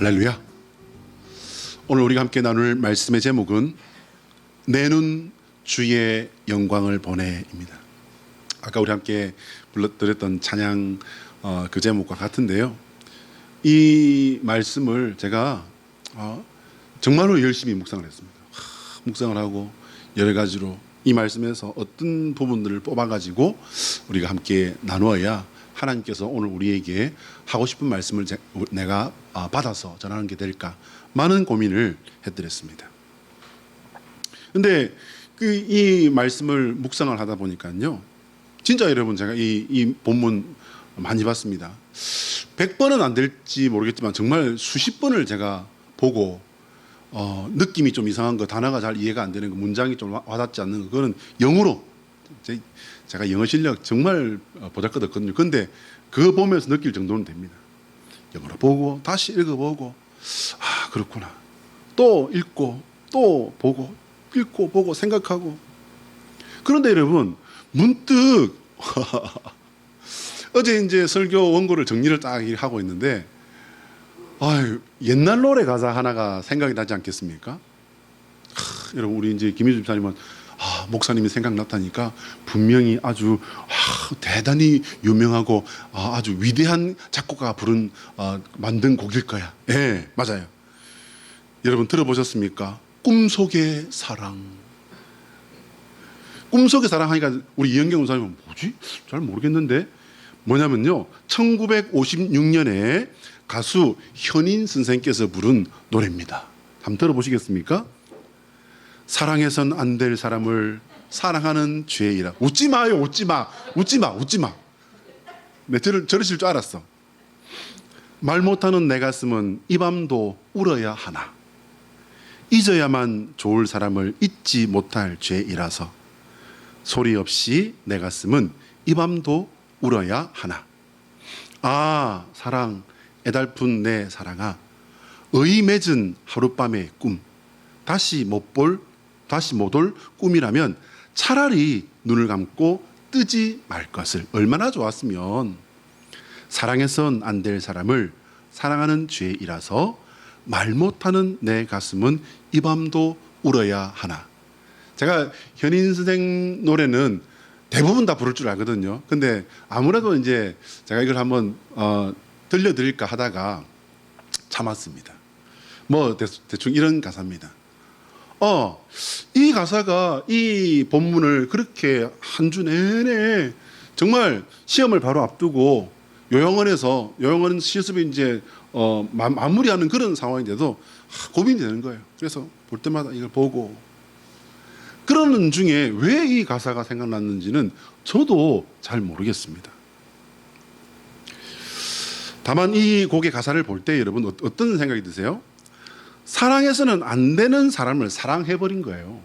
할렐루야. 오늘 우리가 함께 나눌 말씀의 제목은 내 눈 주의 영광을 보내입니다. 아까 우리 함께 불러드렸던 찬양 그 제목과 같은데요. 이 말씀을 제가 정말로 열심히 묵상을 했습니다. 묵상을 하고 여러 가지로 이 말씀에서 어떤 부분들을 뽑아가지고 우리가 함께 나누어야 하나님께서 오늘 우리에게 하고 싶은 말씀을 내가 받아서 전하는 게 될까 많은 고민을 해드렸습니다. 근데 이 말씀을 묵상을 하다 보니까요, 진짜 여러분 제가 이 본문 많이 봤습니다. 100번은 안 될지 모르겠지만 정말 수십 번을 제가 보고 느낌이 좀 이상한 거, 단어가 잘 이해가 안 되는 거, 문장이 좀 와닿지 않는 거, 그거는 영어로, 제가 영어 실력 정말 보잘것없거든요. 근데 그거 보면서 느낄 정도는 됩니다. 영어로 보고 다시 읽어보고 그렇구나, 또 읽고 또 보고 읽고 보고 생각하고. 그런데 여러분 문득 어제 이제 설교 원고를 정리를 딱 하고 있는데 옛날 노래 가사 하나가 생각이 나지 않겠습니까? 여러분 우리 이제 김희주 집사님은 목사님이 생각났다니까 분명히 아주 대단히 유명하고 아주 위대한 작곡가가 부른 만든 곡일 거야. 예, 맞아요. 여러분 들어보셨습니까? 꿈속의 사랑. 꿈속의 사랑 하니까 우리 이영경 목사님은 뭐지? 잘 모르겠는데 뭐냐면요, 1956년에 가수 현인 선생께서 부른 노래입니다. 한번 들어보시겠습니까? 사랑해선 안 될 사람을 사랑하는 죄이라. 웃지 마요, 웃지 마. 네, 저러실 줄 알았어. 말 못하는 내 가슴은 이 밤도 울어야 하나. 잊어야만 좋을 사람을 잊지 못할 죄이라서 소리 없이 내 가슴은 이 밤도 울어야 하나. 사랑, 애달픈 내 사랑아, 의 맺은 하룻밤의 꿈, 다시 못 올 꿈이라면 차라리 눈을 감고 뜨지 말 것을. 얼마나 좋았으면. 사랑해선 안 될 사람을 사랑하는 죄이라서 말 못하는 내 가슴은 이 밤도 울어야 하나. 제가 현인 선생 노래는 대부분 다 부를 줄 알거든요. 근데 아무래도 이제 제가 이걸 한번 들려드릴까 하다가 참았습니다. 뭐 대충 이런 가사입니다. 이 가사가 이 본문을 그렇게 한 주 내내 정말 시험을 바로 앞두고 요양원 실습이 이제 마무리하는 그런 상황인데도 고민이 되는 거예요. 그래서 볼 때마다 이걸 보고 그러는 중에 왜 이 가사가 생각났는지는 저도 잘 모르겠습니다. 다만 이 곡의 가사를 볼 때 여러분 어떤 생각이 드세요? 사랑해서는 안 되는 사람을 사랑해버린 거예요.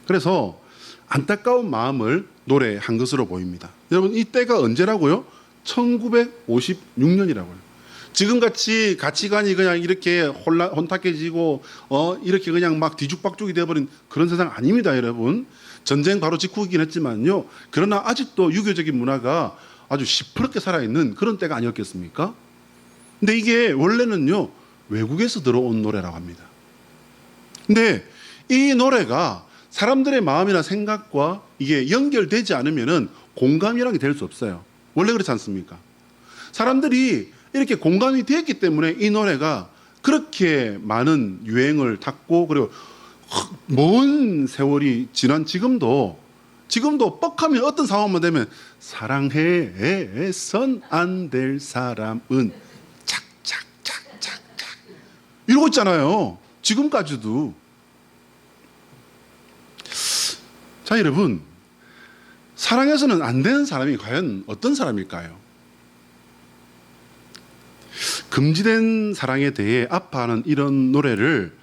그래서 안타까운 마음을 노래한 것으로 보입니다. 여러분 이 때가 언제라고요? 1956년이라고요. 지금같이 가치관이 그냥 이렇게 혼탁해지고 이렇게 그냥 막 뒤죽박죽이 되어버린 그런 세상 아닙니다, 여러분. 전쟁 바로 직후이긴 했지만요, 그러나 아직도 유교적인 문화가 아주 시퍼렇게 살아있는 그런 때가 아니었겠습니까? 근데 이게 원래는요 외국에서 들어온 노래라고 합니다. 근데 이 노래가 사람들의 마음이나 생각과 이게 연결되지 않으면은 공감이라는 게 될 수 없어요. 원래 그렇지 않습니까? 사람들이 이렇게 공감이 되었기 때문에 이 노래가 그렇게 많은 유행을 탔고, 그리고 먼 세월이 지난 지금도 뻑하면 어떤 상황만 되면 사랑해선 안 될 사람은 착착착착착 이러고 있잖아요. 지금까지도. 자, 여러분, 사랑해서는 안 되는 사람이 과연 어떤 사람일까요? 금지된 사랑에 대해 아파하는 이런 노래를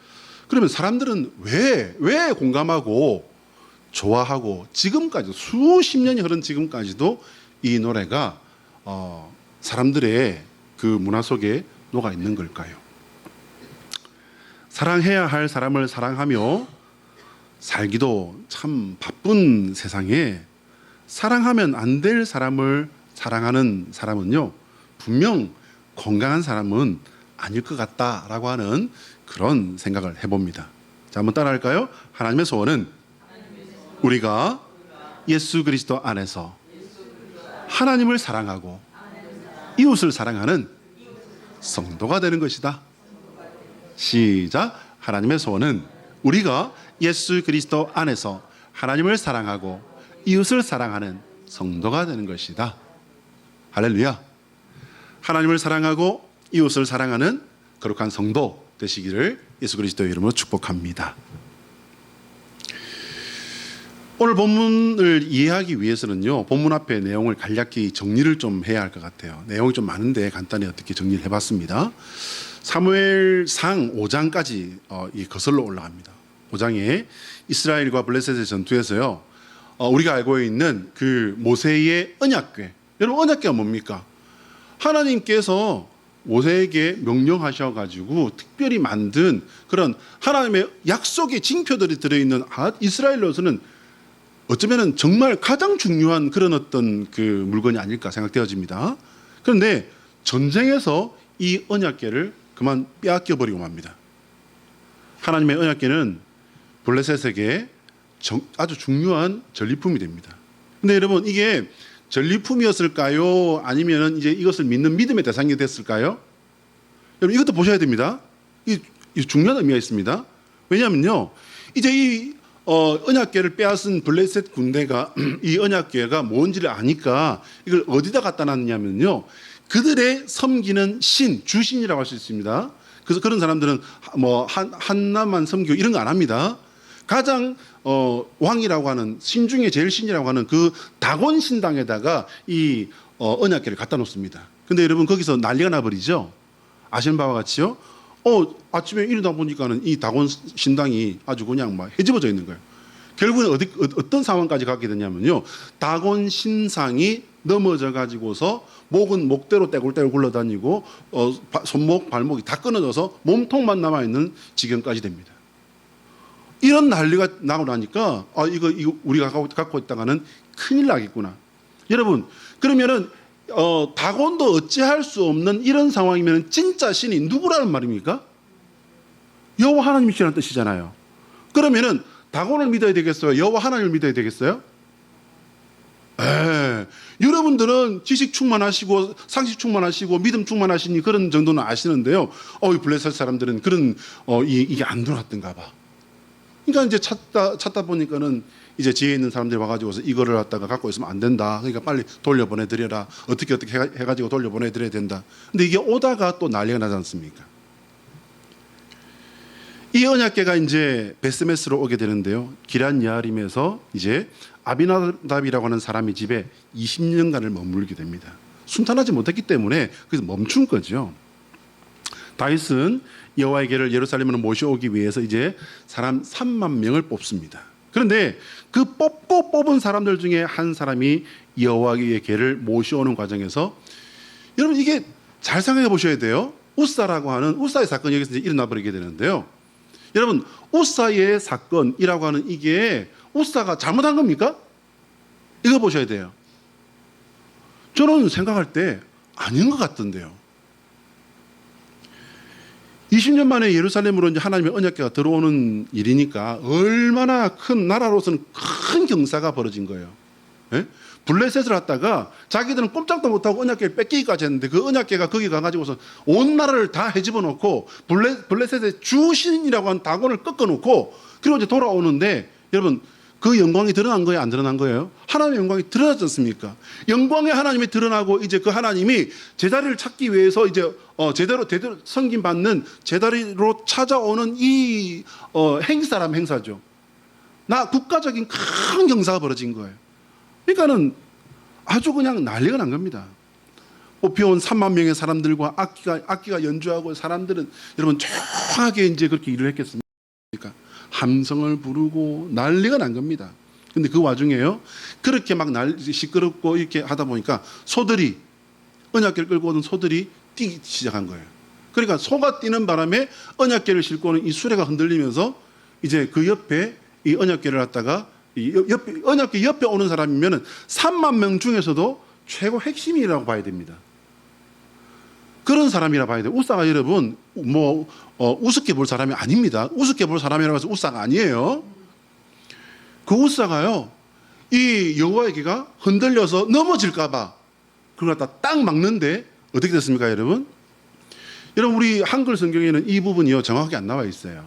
그러면 사람들은 왜 공감하고 좋아하고 지금까지 수십 년이 흐른 지금까지도 이 노래가 사람들의 그 문화 속에 녹아 있는 걸까요? 사랑해야 할 사람을 사랑하며 살기도 참 바쁜 세상에 사랑하면 안 될 사람을 사랑하는 사람은요, 분명 건강한 사람은 아닐 것 같다라고 하는 그런 생각을 해봅니다. 자, 한번 따라할까요? 하나님의 소원은 우리가 예수 그리스도 안에서 하나님을 사랑하고 이웃을 사랑하는 성도가 되는 것이다. 시작. 하나님의 소원은 우리가 예수 그리스도 안에서 하나님을 사랑하고 이웃을 사랑하는 성도가 되는 것이다. 할렐루야. 하나님을 사랑하고 이웃을 사랑하는 거룩한 성도 되시기를 예수 그리스도의 이름으로 축복합니다. 오늘 본문을 이해하기 위해서는요, 본문 앞에 내용을 간략히 정리를 좀 해야 할 것 같아요. 내용이 좀 많은데 간단히 어떻게 정리를 해봤습니다. 사무엘상 5장까지 거슬러 올라갑니다. 5장에 이스라엘과 블레셋의 전투에서요, 우리가 알고 있는 그 모세의 언약궤. 여러분, 언약궤가 뭡니까? 하나님께서 모세에게 명령하셔가지고 특별히 만든 그런 하나님의 약속의 징표들이 들어있는 이스라엘로서는 어쩌면 정말 가장 중요한 그런 어떤 그 물건이 아닐까 생각되어집니다. 그런데 전쟁에서 이 언약궤를 그만 빼앗겨 버리고 맙니다. 하나님의 언약궤는 블레셋에게 아주 중요한 전리품이 됩니다. 근데 여러분, 이게 전리품이었을까요? 아니면 이제 이것을 믿는 믿음의 대상이 됐을까요? 여러분, 이것도 보셔야 됩니다. 이 중요한 의미가 있습니다. 왜냐하면요, 이제 이 언약궤를 빼앗은 블레셋 군대가 이 언약궤가 뭔지를 아니까 이걸 어디다 갖다 놨냐면요, 그들의 섬기는 신, 주신이라고 할 수 있습니다. 그래서 그런 사람들은 뭐 한나만 섬기고 이런 거 안 합니다. 가장 왕이라고 하는 신 중에 제일 신이라고 하는 그 다곤 신당에다가 이 언약궤를 갖다 놓습니다. 근데 여러분, 거기서 난리가 나버리죠. 아시는 바와 같이요. 아침에 일어나 보니까는 이 다곤 신당이 아주 그냥 막 헤집어져 있는 거예요. 결국은 어떤 상황까지 갖게 되냐면요, 다곤 신상이 넘어져 가지고서 목은 목대로 떼굴떼굴 굴러다니고 손목 발목이 다 끊어져서 몸통만 남아 있는 지경까지 됩니다. 이런 난리가 나고 나니까 이거 우리가 갖고 있다가는 큰일 나겠구나. 여러분, 그러면은 다곤도 어찌할 수 없는 이런 상황이면 진짜 신이 누구라는 말입니까? 여호와 하나님이시라는 뜻이잖아요. 그러면은 다곤을 믿어야 되겠어요? 여호와 하나님을 믿어야 되겠어요? 여러분들은 지식 충만하시고 상식 충만하시고 믿음 충만하시니 그런 정도는 아시는데요. 블레셋 사람들은 그런 이게 안 들어왔던가 봐. 그러니까 이제 찾다 보니까는 이제 지혜 있는 사람들이 와가지고서 이거를 갖다가 갖고 있으면 안 된다. 그러니까 빨리 돌려보내드려라. 어떻게 해가지고 돌려보내드려야 된다. 근데 이게 오다가 또 난리가 나지 않습니까? 이 언약궤가 이제 베스메스로 오게 되는데요. 기란 야림에서 이제 아비나답이라고 하는 사람의 집에 20년간을 머물게 됩니다. 순탄하지 못했기 때문에 그래서 멈춘 거죠. 다윗은 여호와의 궤를 예루살렘으로 모셔오기 위해서 이제 사람 3만 명을 뽑습니다. 그런데 그 뽑은 사람들 중에 한 사람이 여호와의 궤를 모셔오는 과정에서, 여러분, 이게 잘 생각해 보셔야 돼요. 우사라고 하는 우사의 사건이 여기서 이제 일어나 버리게 되는데요. 여러분, 우사의 사건이라고 하는 이게 우사가 잘못한 겁니까? 이거 보셔야 돼요. 저는 생각할 때 아닌 것 같던데요. 20년 만에 예루살렘으로 이제 하나님의 언약궤가 들어오는 일이니까 얼마나 큰 나라로서는 큰 경사가 벌어진 거예요. 예? 블레셋을 갖다가 자기들은 꼼짝도 못하고 언약궤를 뺏기기까지 했는데 그 언약궤가 거기 가가지고서 온 나라를 다 헤집어 놓고 블레셋의 주신이라고 하는 다곤을 꺾어놓고 그리고 이제 돌아오는데, 여러분, 그 영광이 드러난 거예요? 안 드러난 거예요? 하나님의 영광이 드러나지 않습니까? 영광의 하나님이 드러나고 이제 그 하나님이 제자리를 찾기 위해서 이제 제대로 섬김받는 제자리로 찾아오는 이 행사죠. 국가적인 큰 경사가 벌어진 거예요. 그러니까는 아주 그냥 난리가 난 겁니다. 뽑혀온 3만 명의 사람들과 악기가 연주하고 사람들은 여러분 조용하게 이제 그렇게 일을 했겠습니까? 함성을 부르고 난리가 난 겁니다. 근데 그 와중에요, 그렇게 막 시끄럽고 이렇게 하다 보니까 언약궤를 끌고 오는 소들이 뛰기 시작한 거예요. 그러니까 소가 뛰는 바람에 언약궤를 싣고 오는 이 수레가 흔들리면서 이제 그 옆에 이 언약궤를 갖다가 언약궤 옆에 오는 사람이면은 3만 명 중에서도 최고 핵심이라고 봐야 됩니다. 그런 그런 사람이라 봐야 돼요. 우사가 여러분 우습게 볼 사람이 아닙니다. 우습게 볼 사람이라고 해서 우사가 아니에요. 그 우사가요, 이 여호와의 귀가 흔들려서 넘어질까 봐 그걸 갖다 딱 막는데 어떻게 됐습니까, 여러분? 여러분, 우리 한글 성경에는 이 부분이요 정확하게 안 나와 있어요.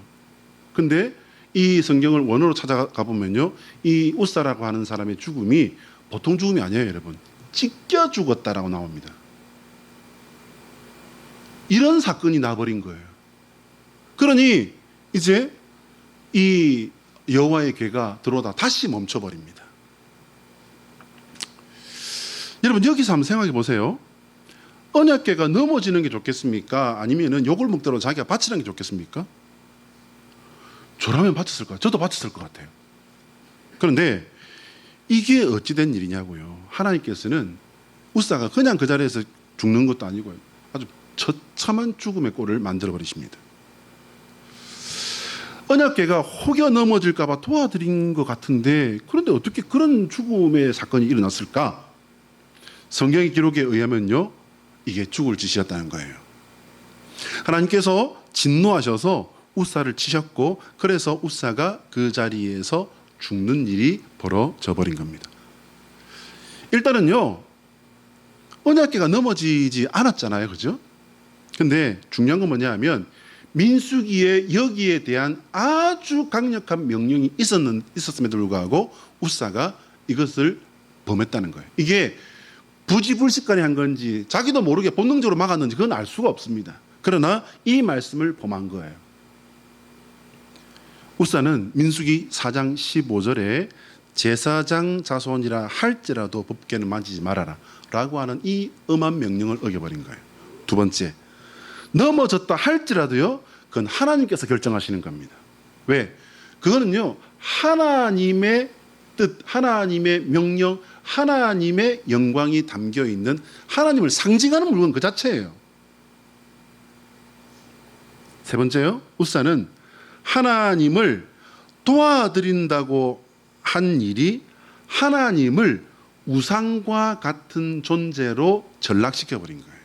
근데 이 성경을 원어로 찾아가 보면요, 이 우사라고 하는 사람의 죽음이 보통 죽음이 아니에요, 여러분. 찢겨 죽었다라고 나옵니다. 이런 사건이 나버린 거예요. 그러니 이제 이 여호와의 괴가 들어오다 다시 멈춰버립니다. 여러분, 여기서 한번 생각해 보세요. 언약궤가 넘어지는 게 좋겠습니까? 아니면은 욕을 먹도록 자기가 바치는 게 좋겠습니까? 저라면 바쳤을 거예요. 저도 바쳤을 것 같아요. 그런데 이게 어찌된 일이냐고요. 하나님께서는 우사가 그냥 그 자리에서 죽는 것도 아니고요, 아주 처참한 죽음의 꼴을 만들어 버리십니다. 언약궤가 혹여 넘어질까 봐 도와드린 것 같은데, 그런데 어떻게 그런 죽음의 사건이 일어났을까? 성경의 기록에 의하면요, 이게 죽을 짓이었다는 거예요. 하나님께서 진노하셔서 우사를 치셨고, 그래서 우사가 그 자리에서 죽는 일이 벌어져 버린 겁니다. 일단은요, 언약궤가 넘어지지 않았잖아요, 그죠? 근데 중요한 건 뭐냐 하면, 민수기에 여기에 대한 아주 강력한 명령이 있었음에도 불구하고 우사가 이것을 범했다는 거예요. 이게 부지불식간에 한 건지 자기도 모르게 본능적으로 막았는지 그건 알 수가 없습니다. 그러나 이 말씀을 범한 거예요. 우사는 민수기 4장 15절에 제사장 자손이라 할지라도 법궤는 만지지 말아라 라고 하는 이 엄한 명령을 어겨버린 거예요. 두 번째, 넘어졌다 할지라도요, 그건 하나님께서 결정하시는 겁니다. 왜? 그거는요, 하나님의 뜻, 하나님의 명령, 하나님의 영광이 담겨 있는, 하나님을 상징하는 물건 그 자체예요. 세 번째요, 우사는 하나님을 도와드린다고 한 일이 하나님을 우상과 같은 존재로 전락시켜버린 거예요.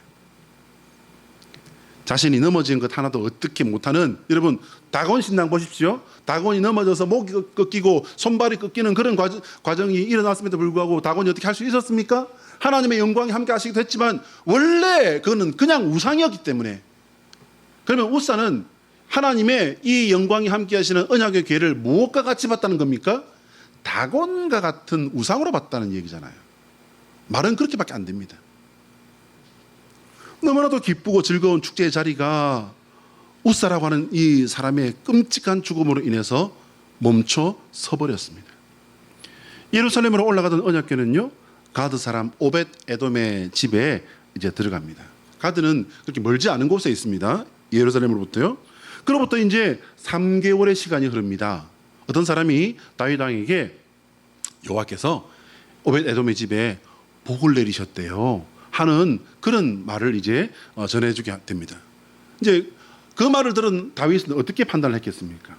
자신이 넘어진 것 하나도 어떻게 못하는, 여러분 다곤 신당 보십시오. 다곤이 넘어져서 목이 꺾이고 손발이 꺾이는 그런 과정이 일어났음에도 불구하고 다곤이 어떻게 할 수 있었습니까? 하나님의 영광이 함께 하시기도 했지만 원래 그거는 그냥 우상이었기 때문에. 그러면 우사는 하나님의 이 영광이 함께 하시는 언약의 궤를 무엇과 같이 봤다는 겁니까? 다곤과 같은 우상으로 봤다는 얘기잖아요. 말은 그렇게밖에 안 됩니다. 너무나도 기쁘고 즐거운 축제의 자리가 우사라고 하는 이 사람의 끔찍한 죽음으로 인해서 멈춰 서버렸습니다. 예루살렘으로 올라가던 언약궤는요, 가드 사람 오벳 에돔의 집에 이제 들어갑니다. 가드는 그렇게 멀지 않은 곳에 있습니다. 예루살렘으로부터요. 그로부터 이제 3개월의 시간이 흐릅니다. 어떤 사람이 다윗 왕에게 여호와께서 오벳 에돔의 집에 복을 내리셨대요 하는 그런 말을 이제 전해주게 됩니다. 이제 그 말을 들은 다윗은 어떻게 판단을 했겠습니까?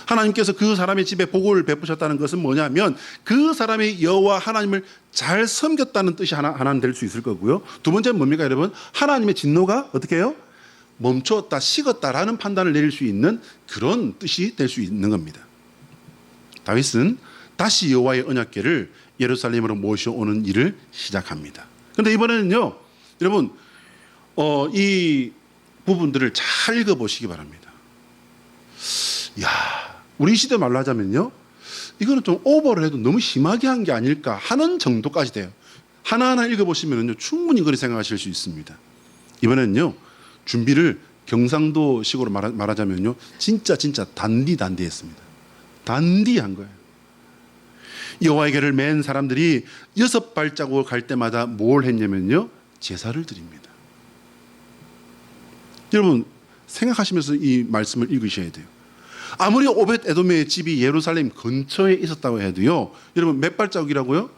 하나님께서 그 사람의 집에 복을 베푸셨다는 것은 뭐냐면 그 사람의 여호와 하나님을 잘 섬겼다는 뜻이 하나는 될 수 있을 거고요. 두 번째는 뭡니까, 여러분? 하나님의 진노가 어떻게 해요? 멈췄다, 식었다라는 판단을 내릴 수 있는 그런 뜻이 될 수 있는 겁니다. 다윗은 다시 여호와의 언약궤를 예루살렘으로 모셔오는 일을 시작합니다. 그런데 이번에는요, 여러분 이 부분들을 잘 읽어보시기 바랍니다. 야, 우리 시대 말로 하자면요, 이거는 좀 오버를 해도 너무 심하게 한 게 아닐까 하는 정도까지 돼요. 하나하나 읽어보시면요, 충분히 그렇게 생각하실 수 있습니다. 이번에는요, 준비를 경상도식으로 말하자면요, 진짜 단디했습니다. 단디한 거예요. 여호와의 궤를 맨 사람들이 6발자국을 갈 때마다 뭘 했냐면요, 제사를 드립니다. 여러분 생각하시면서 이 말씀을 읽으셔야 돼요. 아무리 오벳 에돔의 집이 예루살렘 근처에 있었다고 해도요, 여러분 몇 발자국이라고요?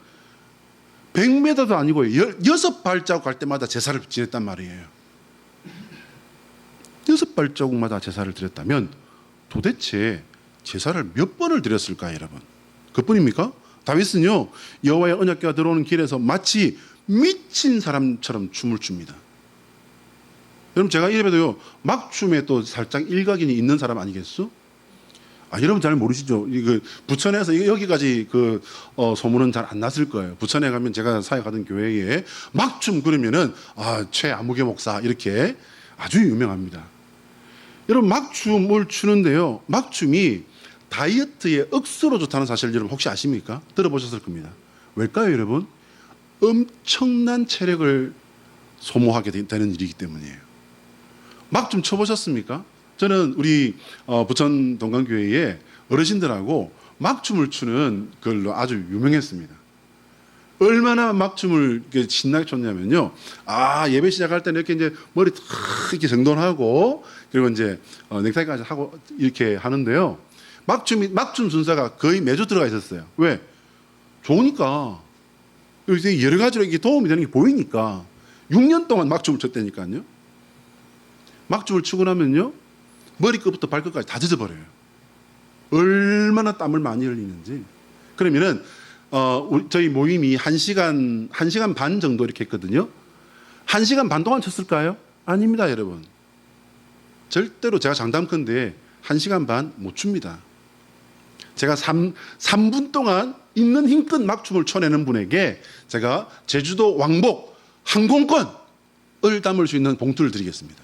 100m도 아니고요, 6발자국 갈 때마다 제사를 지냈단 말이에요. 6발자국마다 제사를 드렸다면 도대체 제사를 몇 번을 드렸을까요, 여러분? 그뿐입니까? 다윗은요, 여호와의 언약궤가 들어오는 길에서 마치 미친 사람처럼 춤을 춥니다. 여러분 제가 이래도요 막춤에 또 살짝 일각이 있는 사람 아니겠어? 여러분 잘 모르시죠? 이거 부천에서 여기까지 소문은 잘 안 났을 거예요. 부천에 가면 제가 사역하던 교회에 막춤 그러면은 최아무개 목사 이렇게 아주 유명합니다. 여러분 막춤을 추는데요. 막춤이 다이어트에 억수로 좋다는 사실을 여러분 혹시 아십니까? 들어보셨을 겁니다. 왜일까요, 여러분? 엄청난 체력을 소모하게 되는 일이기 때문이에요. 막춤 쳐보셨습니까? 저는 우리 부천 동강교회에 어르신들하고 막춤을 추는 걸로 아주 유명했습니다. 얼마나 막춤을 신나게 췄냐면요. 예배 시작할 때는 이렇게 이제 머리 탁 이렇게 정돈하고 그리고 이제 넥타이까지 하고 이렇게 하는데요. 막춤 순서가 거의 매주 들어가 있었어요. 왜? 좋으니까. 여기서 여러 가지로 이게 도움이 되는 게 보이니까. 6년 동안 막춤을 췄다니까요. 막춤을 추고 나면요. 머리끝부터 발끝까지 다 젖어버려요. 얼마나 땀을 많이 흘리는지. 그러면은 저희 모임이 1시간 반 정도 이렇게 했거든요. 1시간 반 동안 쳤을까요? 아닙니다, 여러분. 절대로 제가 장담컨대 1시간 반 못 춥니다. 제가 3분 동안 있는 힘껏 막춤을 춰내는 분에게 제가 제주도 왕복 항공권을 담을 수 있는 봉투를 드리겠습니다.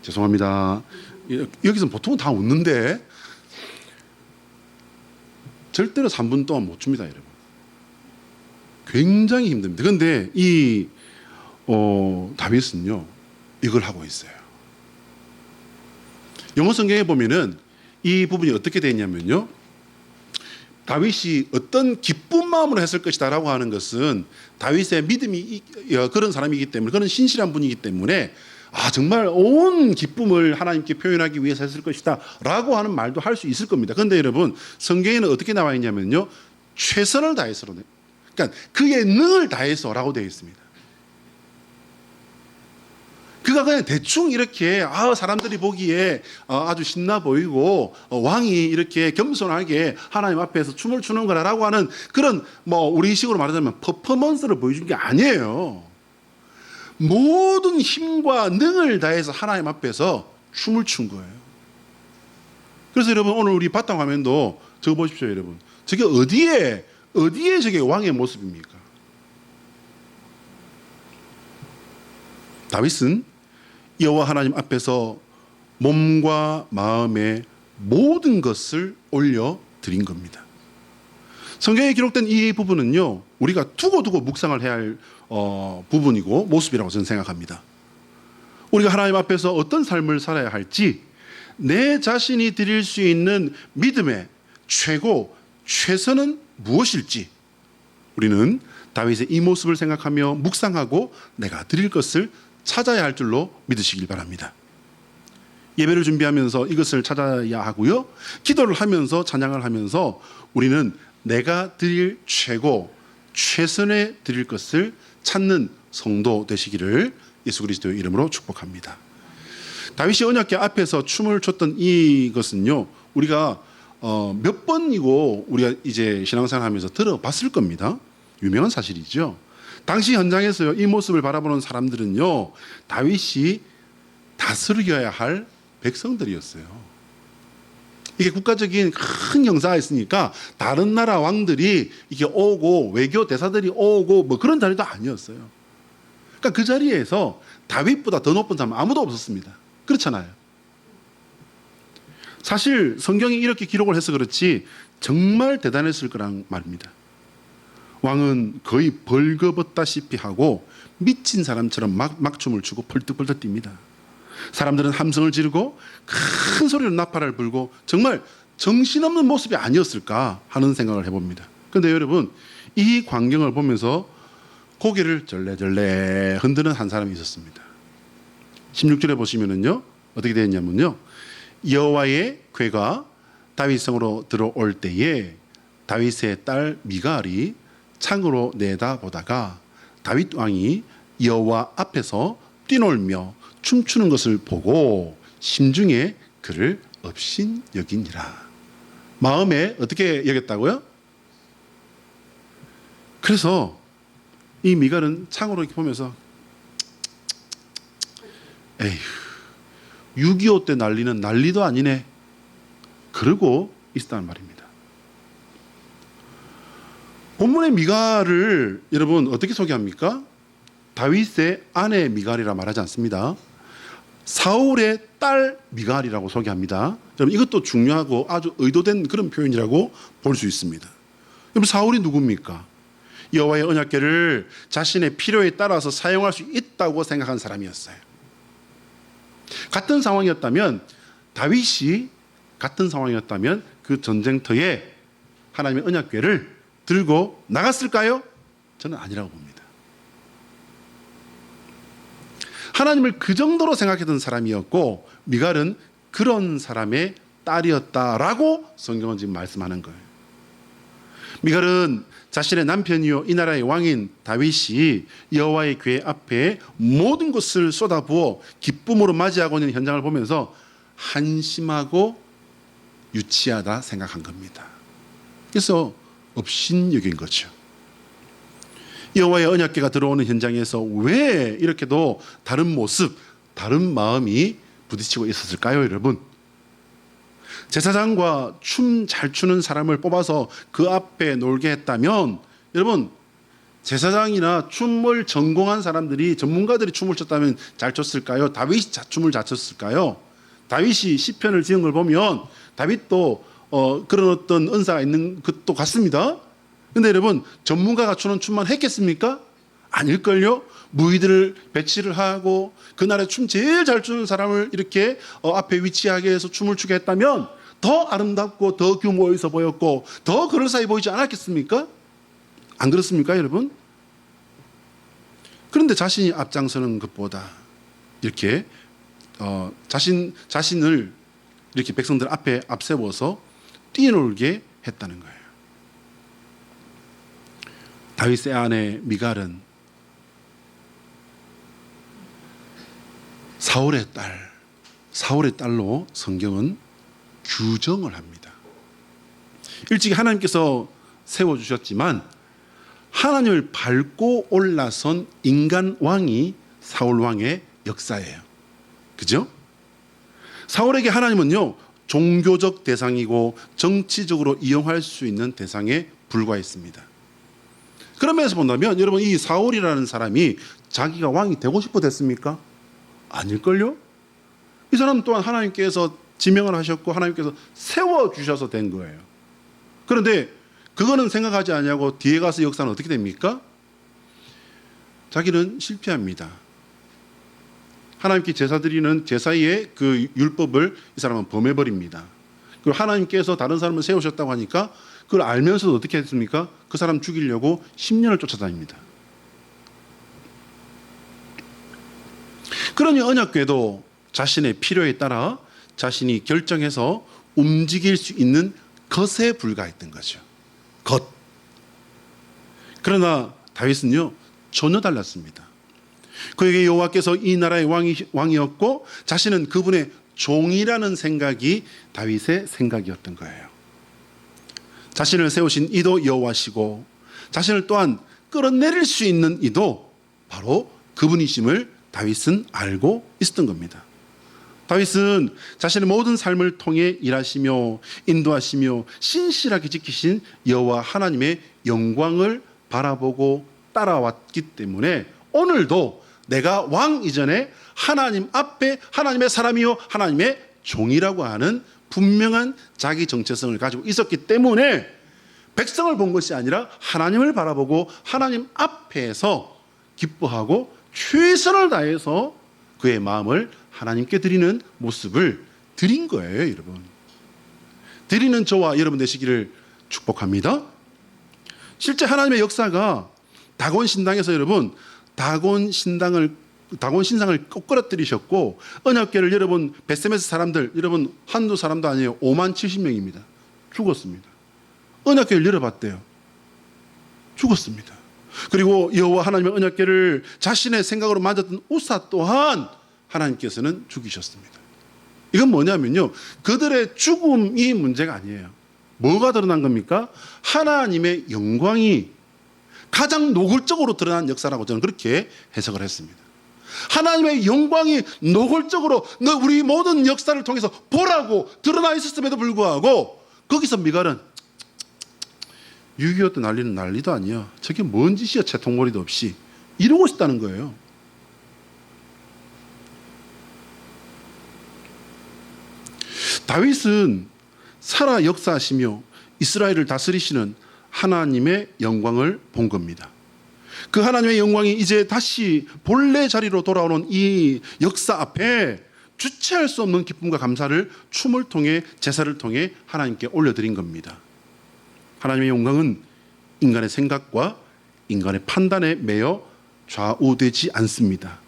죄송합니다. 여기서 보통은 다 웃는데 절대로 3분 동안 못 춥니다, 여러분. 굉장히 힘듭니다. 그런데 이 다윗은요 이걸 하고 있어요. 영어 성경에 보면은 이 부분이 어떻게 되어 있냐면요. 다윗이 어떤 기쁜 마음으로 했을 것이다라고 하는 것은 다윗의 믿음이 그런 사람이기 때문에 그런 신실한 분이기 때문에 정말 온 기쁨을 하나님께 표현하기 위해서 했을 것이다 라고 하는 말도 할 수 있을 겁니다. 그런데 여러분 성경에는 어떻게 나와 있냐면요. 최선을 다해서 그러니까 그의 능을 다해서라고 되어 있습니다. 그가 그냥 대충 이렇게 사람들이 보기에 아주 신나 보이고 왕이 이렇게 겸손하게 하나님 앞에서 춤을 추는 거라고 하는 그런 우리식으로 말하자면 퍼포먼스를 보여준 게 아니에요. 모든 힘과 능을 다해서 하나님 앞에서 춤을 춘 거예요. 그래서 여러분 오늘 우리 바탕 화면도 저거 보십시오, 여러분. 저게 어디에 저게 왕의 모습입니까? 다윗은 여호와 하나님 앞에서 몸과 마음의 모든 것을 올려 드린 겁니다. 성경에 기록된 이 부분은요, 우리가 두고두고 묵상을 해야 할 부분이고 모습이라고 저는 생각합니다. 우리가 하나님 앞에서 어떤 삶을 살아야 할지 내 자신이 드릴 수 있는 믿음의 최고, 최선은 무엇일지 우리는 다윗의 이 모습을 생각하며 묵상하고 내가 드릴 것을 찾아야 할 줄로 믿으시길 바랍니다. 예배를 준비하면서 이것을 찾아야 하고요. 기도를 하면서 찬양을 하면서 우리는 내가 드릴 최고, 최선에 드릴 것을 찾는 성도 되시기를 예수 그리스도의 이름으로 축복합니다. 다윗이 언약궤 앞에서 춤을 췄던 이것은요. 우리가 몇 번이고 우리가 이제 신앙생활 하면서 들어봤을 겁니다. 유명한 사실이죠. 당시 현장에서요. 이 모습을 바라보는 사람들은요. 다윗이 다스려야 할 백성들이었어요. 이게 국가적인 큰 영사가 있으니까 다른 나라 왕들이 이게 오고 외교 대사들이 오고 그런 자리도 아니었어요. 그러니까 그 자리에서 다윗보다 더 높은 사람은 아무도 없었습니다. 그렇잖아요. 사실 성경이 이렇게 기록을 해서 그렇지 정말 대단했을 거란 말입니다. 왕은 거의 벌거벗다시피 하고 미친 사람처럼 막춤을 추고 펄떡펄떡 뜁니다. 사람들은 함성을 지르고 큰 소리로 나팔을 불고 정말 정신없는 모습이 아니었을까 하는 생각을 해봅니다. 그런데 여러분 이 광경을 보면서 고개를 절레절레 흔드는 한 사람이 있었습니다. 16절에 보시면은요 어떻게 되어 있냐면요 여호와의 궤가 다윗성으로 들어올 때에 다윗의 딸 미갈이 창으로 내다보다가 다윗 왕이 여호와 앞에서 뛰놀며 춤추는 것을 보고 심중에 그를 업신 여기니라. 마음에 어떻게 여겼다고요? 그래서 이 미갈은 창으로 이렇게 보면서 에휴, 6.25 때 난리는 난리도 아니네. 그러고 있었단 말입니다. 본문의 미갈을 여러분 어떻게 소개합니까? 다윗의 아내 미갈이라 말하지 않습니다. 사울의 딸 미갈이라고 소개합니다. 여러분 이것도 중요하고 아주 의도된 그런 표현이라고 볼 수 있습니다. 여러분 사울이 누굽니까? 여호와의 언약궤를 자신의 필요에 따라서 사용할 수 있다고 생각한 사람이었어요. 같은 상황이었다면 다윗이 같은 상황이었다면 그 전쟁터에 하나님의 언약궤를 들고 나갔을까요? 저는 아니라고 봅니다. 하나님을 그 정도로 생각했던 사람이었고 미갈은 그런 사람의 딸이었다라고 성경은 지금 말씀하는 거예요. 미갈은 자신의 남편이요 이 나라의 왕인 다윗이 여호와의 궤 앞에 모든 것을 쏟아부어 기쁨으로 맞이하고 있는 현장을 보면서 한심하고 유치하다 생각한 겁니다. 그래서 업신여긴 거죠. 여호와의 언약궤가 들어오는 현장에서 왜 이렇게도 다른 모습, 다른 마음이 부딪히고 있었을까요, 여러분? 제사장과 춤 잘 추는 사람을 뽑아서 그 앞에 놀게 했다면, 여러분, 제사장이나 춤을 전공한 사람들이, 전문가들이 춤을 췄다면 잘 췄을까요? 다윗이 춤을 잘 췄을까요? 다윗이 시편을 지은 걸 보면 다윗도 그런 어떤 은사가 있는 것도 같습니다. 근데 여러분 전문가가 추는 춤만 했겠습니까? 아닐걸요? 무의들을 배치를 하고 그날에 춤 제일 잘 추는 사람을 이렇게 앞에 위치하게 해서 춤을 추게 했다면 더 아름답고 더 규모 있어 보였고 더 그럴싸해 보이지 않았겠습니까? 안 그렇습니까 여러분? 그런데 자신이 앞장서는 것보다 이렇게 자신을 이렇게 백성들 앞에 앞세워서 뛰놀게 했다는 거예요. 다윗의 아내 미갈은 사울의 딸로 성경은 규정을 합니다. 일찍이 하나님께서 세워주셨지만 하나님을 밟고 올라선 인간 왕이 사울 왕의 역사예요. 그죠? 사울에게 하나님은요 종교적 대상이고 정치적으로 이용할 수 있는 대상에 불과했습니다. 그런 면에서 본다면 여러분 이 사울이라는 사람이 자기가 왕이 되고 싶어 됐습니까? 아닐걸요? 이 사람 또한 하나님께서 지명을 하셨고 하나님께서 세워주셔서 된 거예요. 그런데 그거는 생각하지 않냐고 뒤에 가서 역사는 어떻게 됩니까? 자기는 실패합니다. 하나님께 제사 드리는 제사의 그 율법을 이 사람은 범해버립니다. 그리고 하나님께서 다른 사람을 세우셨다고 하니까 그걸 알면서도 어떻게 했습니까? 그 사람 죽이려고 10년을 쫓아다닙니다. 그러니 언약궤도 자신의 필요에 따라 자신이 결정해서 움직일 수 있는 것에 불과했던 거죠. 것. 그러나 다윗은요 전혀 달랐습니다. 그에게 여호와께서 이 나라의 왕이었고 자신은 그분의 종이라는 생각이 다윗의 생각이었던 거예요. 자신을 세우신 이도 여호와시고 자신을 또한 끌어내릴 수 있는 이도 바로 그분이심을 다윗은 알고 있었던 겁니다. 다윗은 자신의 모든 삶을 통해 일하시며 인도하시며 신실하게 지키신 여호와 하나님의 영광을 바라보고 따라왔기 때문에 오늘도 내가 왕 이전에 하나님 앞에 하나님의 사람이요 하나님의 종이라고 하는 분명한 자기 정체성을 가지고 있었기 때문에 백성을 본 것이 아니라 하나님을 바라보고 하나님 앞에서 기뻐하고 최선을 다해서 그의 마음을 하나님께 드리는 모습을 드린 거예요, 여러분. 드리는 저와 여러분 되시기를 축복합니다. 실제 하나님의 역사가 다곤 신당에서 여러분 다곤 신상을 꼬꾸라뜨리셨고 언약궤를 여러분 벳세메스 사람들 여러분 한두 사람도 아니에요. 5만 70명입니다. 죽었습니다. 언약궤를 열어봤대요. 죽었습니다. 그리고 여호와 하나님의 언약궤를 자신의 생각으로 만졌던 우사 또한 하나님께서는 죽이셨습니다. 이건 뭐냐면요 그들의 죽음이 문제가 아니에요. 뭐가 드러난 겁니까? 하나님의 영광이 가장 노골적으로 드러난 역사라고 저는 그렇게 해석을 했습니다. 하나님의 영광이 노골적으로 우리 모든 역사를 통해서 보라고 드러나 있었음에도 불구하고 거기서 미갈은 6.25 때 난리는 난리도 아니야. 저게 뭔 짓이야, 채통머리도 없이. 이러고 있었다는 거예요. 다윗은 살아 역사하시며 이스라엘을 다스리시는 하나님의 영광을 본 겁니다. 그 하나님의 영광이 이제 다시 본래 자리로 돌아오는 이 역사 앞에 주체할 수 없는 기쁨과 감사를 춤을 통해 제사를 통해 하나님께 올려드린 겁니다. 하나님의 영광은 인간의 생각과 인간의 판단에 매여 좌우되지 않습니다.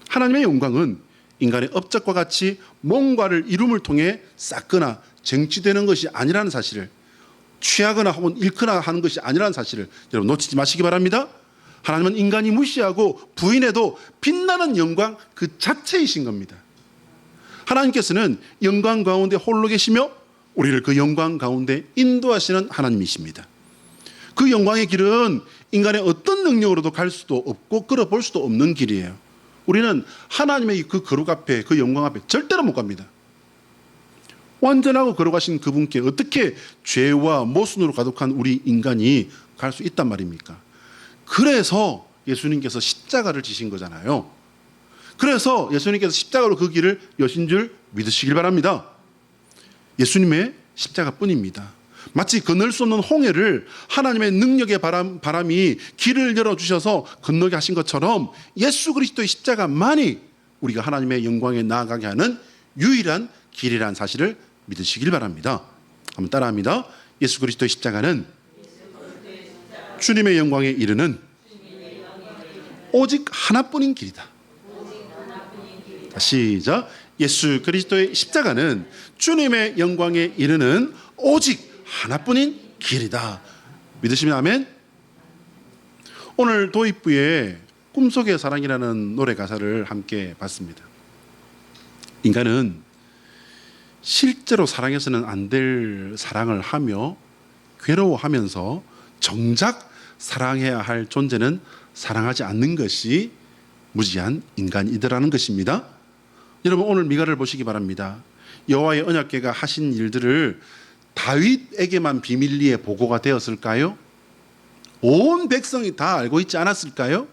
하나님의 영광은 인간의 업적과 같이 뭔가를 이룸을 통해 쌓거나 쟁취되는 것이 아니라는 사실을, 취하거나 혹은 잃거나 하는 것이 아니라는 사실을 여러분 놓치지 마시기 바랍니다. 하나님은 인간이 무시하고 부인해도 빛나는 영광 그 자체이신 겁니다. 하나님께서는 영광 가운데 홀로 계시며 우리를 그 영광 가운데 인도하시는 하나님이십니다. 그 영광의 길은 인간의 어떤 능력으로도 갈 수도 없고 끌어볼 수도 없는 길이에요. 우리는 하나님의 그 거룩 앞에, 그 영광 앞에 절대로 못 갑니다. 완전하고 거룩하신 그분께 어떻게 죄와 모순으로 가득한 우리 인간이 갈 수 있단 말입니까? 그래서 예수님께서 십자가를 지신 거잖아요. 그래서 예수님께서 십자가로 그 길을 여신 줄 믿으시길 바랍니다. 예수님의 십자가뿐입니다. 마치 건널 수 없는 홍해를 하나님의 능력의 바람이 길을 열어주셔서 건너게 하신 것처럼 예수 그리스도의 십자가만이 우리가 하나님의 영광에 나아가게 하는 유일한 길이라는 사실을 믿으시길 바랍니다. 한번 따라합니다. 예수 그리스도의 십자가는 주님의 영광에 이르는 오직 하나뿐인 길이다. 시작. 예수 그리스도의 십자가는 주님의 영광에 이르는 오직 하나뿐인 길이다. 믿으시면 아멘. 오늘 도입부에 꿈속의 사랑이라는 노래 가사를 함께 봤습니다. 인간은 실제로 사랑해서는 안 될 사랑을 하며 괴로워하면서 정작 사랑해야 할 존재는 사랑하지 않는 것이 무지한 인간이더라는 것입니다. 여러분 오늘 미가를 보시기 바랍니다. 여호와의 언약궤가 하신 일들을 다윗에게만 비밀리에 보고가 되었을까요? 온 백성이 다 알고 있지 않았을까요?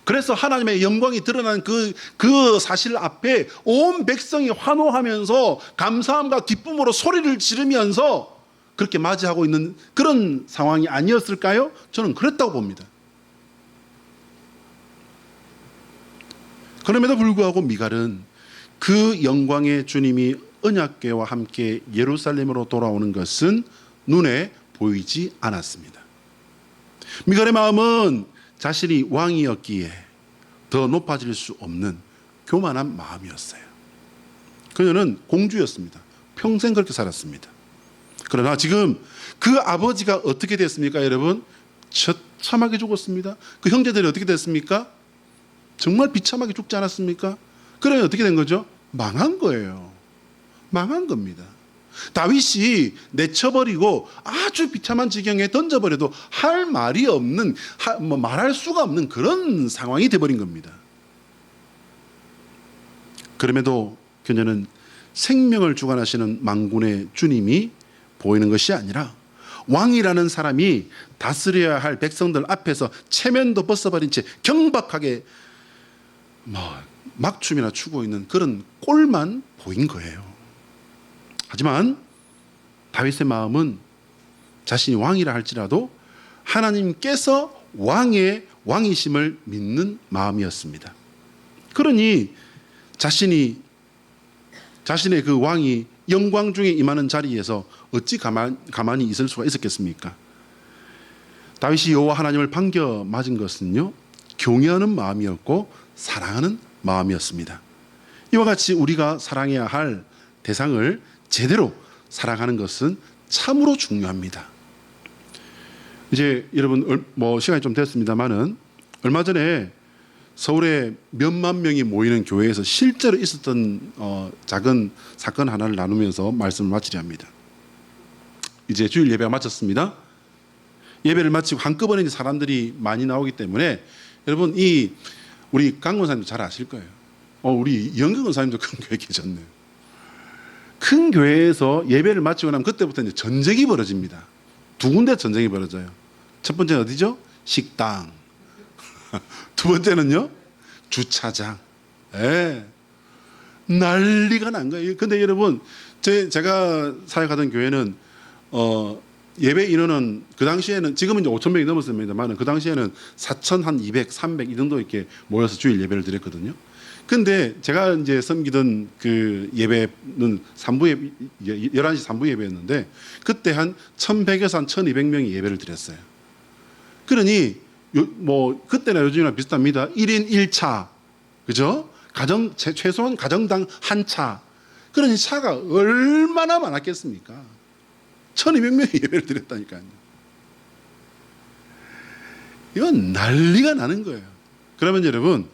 그래서 하나님의 영광이 드러난 그 사실 앞에 온 백성이 환호하면서 감사함과 기쁨으로 소리를 지르면서 그렇게 맞이하고 있는 그런 상황이 아니었을까요? 저는 그랬다고 봅니다. 그럼에도 불구하고 미갈은 그 영광의 주님이 언약궤와 함께 예루살렘으로 돌아오는 것은 눈에 보이지 않았습니다. 미갈의 마음은 자신이 왕이었기에 더 높아질 수 없는 교만한 마음이었어요. 그녀는 공주였습니다. 평생 그렇게 살았습니다. 그러나 지금 그 아버지가 어떻게 됐습니까, 여러분? 처참하게 죽었습니다. 그 형제들이 어떻게 됐습니까? 정말 비참하게 죽지 않았습니까? 그러면 어떻게 된 거죠? 망한 거예요. 망한 겁니다. 다윗이 내쳐버리고 아주 비참한 지경에 던져버려도 할 말이 없는, 말할 수가 없는 그런 상황이 돼버린 겁니다. 그럼에도 그녀는 생명을 주관하시는 만군의 주님이 보이는 것이 아니라 왕이라는 사람이 다스려야 할 백성들 앞에서 체면도 벗어버린 채 경박하게 막춤이나 추고 있는 그런 꼴만 보인 거예요. 하지만 다윗의 마음은 자신이 왕이라 할지라도 하나님께서 왕이심을 믿는 마음이었습니다. 그러니 자신의 그 왕이 영광 중에 임하는 자리에서 어찌 가만히 있을 수가 있었겠습니까? 다윗이 여호와 하나님을 반겨 맞은 것은요, 경외하는 마음이었고 사랑하는 마음이었습니다. 이와 같이 우리가 사랑해야 할 대상을 제대로 사랑하는 것은 참으로 중요합니다. 이제 여러분 시간이 좀 됐습니다만은 얼마 전에 서울에 몇만 명이 모이는 교회에서 실제로 있었던 작은 사건 하나를 나누면서 말씀을 마치려 합니다. 이제 주일 예배가 마쳤습니다. 예배를 마치고 한꺼번에 사람들이 많이 나오기 때문에 여러분 이 우리 강 권사님도 잘 아실 거예요. 우리 영경 권사님도 큰 교회 계셨네요. 큰 교회에서 예배를 마치고 나면 그때부터 이제 전쟁이 벌어집니다. 두 군데 전쟁이 벌어져요. 첫 번째는 어디죠? 식당. 두 번째는요? 주차장. 예. 난리가 난 거예요. 근데 여러분, 제가 사역하던 교회는 예배 인원은 그 당시에는, 지금은 이제 5,000명이 넘었습니다만 그 당시에는 4,200, 300 이 정도 이렇게 모여서 주일 예배를 드렸거든요. 근데 제가 이제 섬기던 그 예배는 11시 3부 예배였는데 그때 한 1,100에서 한 1,200명이 예배를 드렸어요. 그러니 뭐 그때나 요즘이나 비슷합니다. 1인 1차. 그죠? 최소한 가정당 한 차. 그러니 차가 얼마나 많았겠습니까? 1,200명이 예배를 드렸다니까요. 이건 난리가 나는 거예요. 그러면 여러분,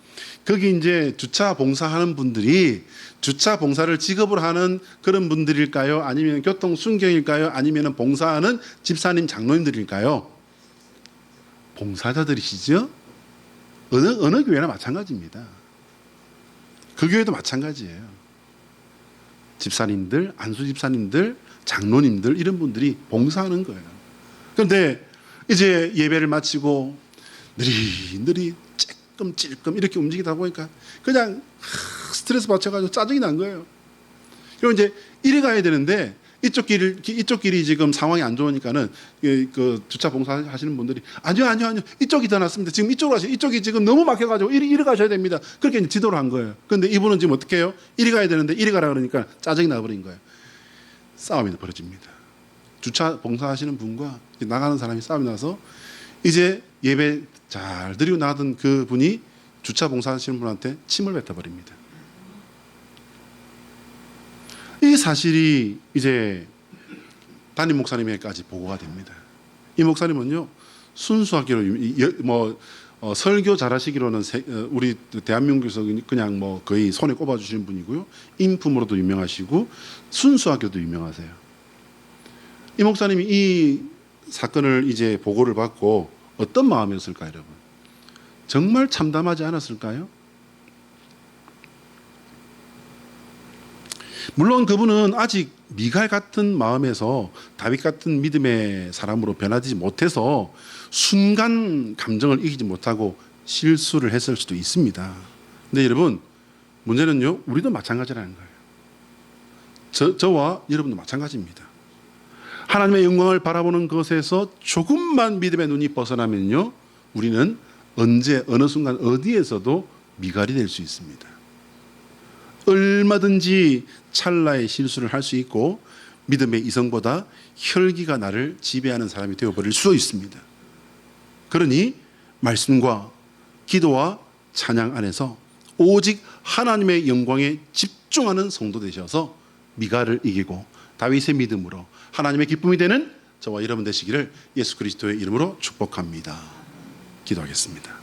거기 이제 주차 봉사하는 분들이 주차 봉사를 직업으로 하는 그런 분들일까요? 아니면 교통 순경일까요? 아니면 봉사하는 집사님, 장로님들일까요? 봉사자들이시죠? 어느 교회나 마찬가지입니다. 그 교회도 마찬가지예요. 집사님들, 안수 집사님들, 장로님들 이런 분들이 봉사하는 거예요. 그런데 이제 예배를 마치고 느리느리 찔끔 이렇게 움직이다 보니까 그냥 스트레스 받쳐가지고 짜증이 난 거예요. 그리고 이제 이리 가야 되는데 이쪽 길이 지금 상황이 안 좋으니까는 그 주차 봉사하시는 분들이 아니요 이쪽이 더 낫습니다. 지금 이쪽으로 가세요. 이쪽이 지금 너무 막혀가지고 이리 가셔야 됩니다. 그렇게 이제 지도를 한 거예요. 그런데 이분은 지금 어떻게 해요? 이리 가야 되는데 이리 가라 그러니까 짜증이 나버린 거예요. 싸움이 벌어집니다. 주차 봉사하시는 분과 나가는 사람이 싸움이 나서 이제 예배 잘 드리고 나가던 그 분이 주차 봉사하시는 분한테 침을 뱉어버립니다. 이 사실이 이제 담임 목사님에게까지 보고가 됩니다. 이 목사님은요, 순수하기로 설교 잘하시기로는 우리 대한민국에서 그냥 뭐 거의 손에 꼽아주시는 분이고요, 인품으로도 유명하시고 순수하게도 유명하세요. 이 목사님이 이 사건을 이제 보고를 받고 어떤 마음이었을까요, 여러분? 정말 참담하지 않았을까요? 물론 그분은 아직 미갈 같은 마음에서 다윗 같은 믿음의 사람으로 변하지 못해서 순간 감정을 이기지 못하고 실수를 했을 수도 있습니다. 근데 여러분, 문제는요, 우리도 마찬가지라는 거예요. 저와 여러분도 마찬가지입니다. 하나님의 영광을 바라보는 것에서 조금만 믿음의 눈이 벗어나면요, 우리는 언제 어느 순간 어디에서도 미갈이 될 수 있습니다. 얼마든지 찰나의 실수를 할 수 있고 믿음의 이성보다 혈기가 나를 지배하는 사람이 되어버릴 수 있습니다. 그러니 말씀과 기도와 찬양 안에서 오직 하나님의 영광에 집중하는 성도 되셔서 미갈을 이기고 다윗의 믿음으로 하나님의 기쁨이 되는 저와 여러분 되시기를 예수 그리스도의 이름으로 축복합니다. 기도하겠습니다.